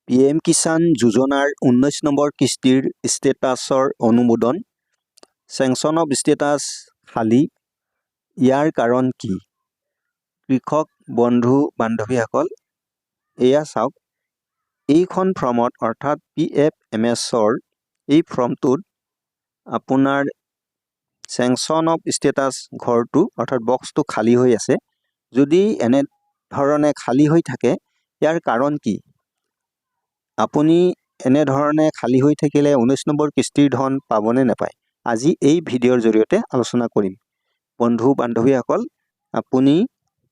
PM Kisan যোজনাৰ 19 number কিস্তিৰ ষ্টেটাছৰ অনুমোদন sanction of status খালী ইয়াৰ কাৰণ কি কৃষক বন্ধু বান্ধৱীসকল এয়া চাওক এইখন ফৰ্মত অৰ্থাৎ PFMSৰ এই ফৰ্মটোত আপোনাৰ চেংচন অফ ষ্টেটাছ ঘৰটো অৰ্থাৎ বক্সটো খালী হৈ আছে যদি এনে ধৰণে খালী হৈ থাকে ইয়াৰ কাৰণ কি আপুনি এনে ধৰণে খালী হৈ থাকিলে 19 নম্বৰ কিস্তিৰ ধন পাবনে নাপায় আজি এই ভিডিঅ'ৰ জৰিয়তে আলোচনা কৰিম বন্ধু বান্ধৱীসকল আপুনি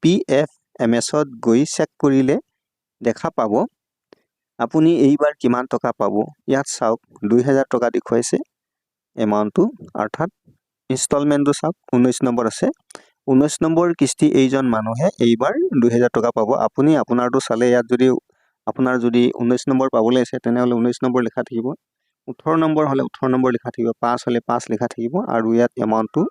PFMSত গৈ চেক কৰিলে দেখা পাব আপুনি এইবাৰ কিমান টকা পাব ইয়াত চাওক 2000 টকা দেখুৱাইছে এমাউণ্টটো অৰ্থাৎ ইনষ্টলমেণ্টটো চাওক 19 নম্বৰ আছে 19 নম্বৰ কিস্তি এইজন মানুহে এইবাৰ 2000 টকা পাব আপুনি আপোনাৰটো চালে ইয়াত যদি আপোনাৰ যদি 19 নম্বৰ পাবলৈ আছে তেনেহলে 19 নম্বৰ লিখা থাকিব 18 নম্বৰ হলে 18 নম্বৰ লিখা থাকিব 5 হলে 5 লিখা থাকিব আৰু ইয়াত এমাউণ্টটো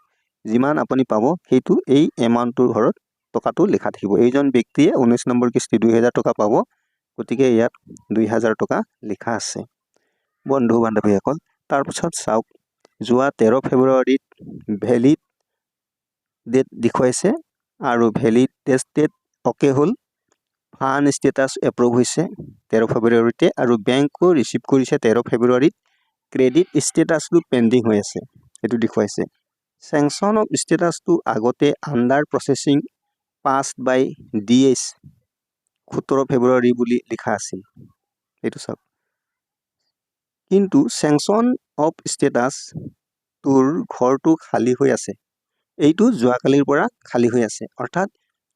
যিমান আপুনি পাব সেইটো এই এমাউণ্টটোৰ ঘৰত টকাটো লিখা থাকিব এইজন ব্যক্তিয়ে 19 নম্বৰ কিস্তি 2000 টকা পাব গতিকে ইয়াত 2000 টকা লিখা আছে বন্ধু বান্ধৱীসকল তাৰ পিছত চাওক যোৱা 13 ফেব্ৰুৱাৰীত ভ্যালিড ডেট দেখুৱাইছে আৰু ভ্যালিড টেষ্ট ডেট ওকে হ'ল ফান ষ্টেটাছ এপ্ৰুভ হৈছে 13 ফেব্ৰুৱাৰীতে আৰু বেংকো ৰিচিভ কৰিছে 13 ফেব্ৰুৱাৰীত ক্ৰেডিট ষ্টেটাছটো পেন্ডিং হৈ আছে এটো দেখুৱাইছে চেংচন অফ ষ্টেটাছটো আগতে আন্ডাৰ প্ৰসেসিং পাসড বাই DH 17 ফেব্ৰুৱাৰী বুলি লিখা আছিল এটো চাওক কিন্তু চেংচন অফ ষ্টেটাছ তোৰ ঘৰটো খালী হৈ আছে এইটো যোৱাকালিৰ পৰা খালী হৈ আছে অৰ্থাৎ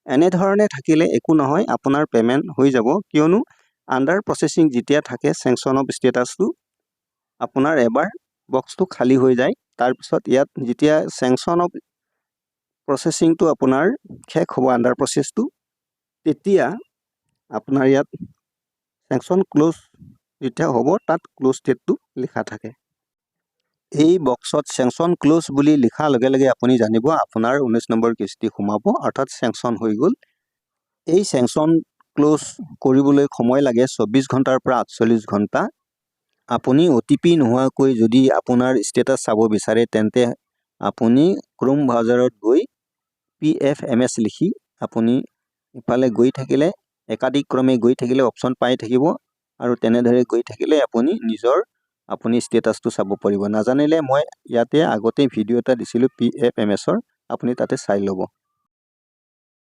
এনে ধৰণে থাকিলে একো নহয় আপোনাৰ পেমেন্ট হৈ যাব কিয়নো আন্ডাৰ প্ৰসেসিং যেতিয়া থাকে চেংচন অফ ষ্টেটাছটো আপোনাৰ এবাৰ বক্সটো খালী হৈ যায় তাৰ পিছত ইয়াত যেতিয়া চেংচন অফ প্ৰসেসিংটো আপোনাৰ শেষ হ'ব আন্ডাৰ প্ৰসেসটো তেতিয়া আপোনাৰ ইয়াত চেংচন ক্লোজ যেতিয়া হ'ব তাত ক্লোজ ডেটটো লিখা থাকে এই বক্সত চেংচন ক্লোজ বুলি লিখা লগে লগে আপুনি জানিব আপোনাৰ 19 নম্বৰ কিস্তি সোমাব অৰ্থাৎ চেংচন হৈ গল এই চেংচন ক্লোজ কৰিবলৈ সময় লাগে 24 ঘণ্টাৰ পৰা 48 ঘণ্টা আপুনি OTP নোহোৱাকৈ যদি আপোনাৰ ষ্টেটাছ চাব বিচাৰে তেন্তে আপুনি ক্ৰোম ব্ৰাউজাৰত গৈ PFMS লিখি আপুনি ইফালে গৈ থাকিলে একাধিক ক্ৰমে গৈ থাকিলে অপচন পাই থাকিব আৰু তেনেদৰে গৈ থাকিলে আপুনি নিজৰ আপুনি ষ্টেটাছটো চাব পাৰিব নাজানিলে মই ইয়াতে আগতে ভিডিও এটা দিছিলো PFMSৰ আপুনি তাতে চাই ল'ব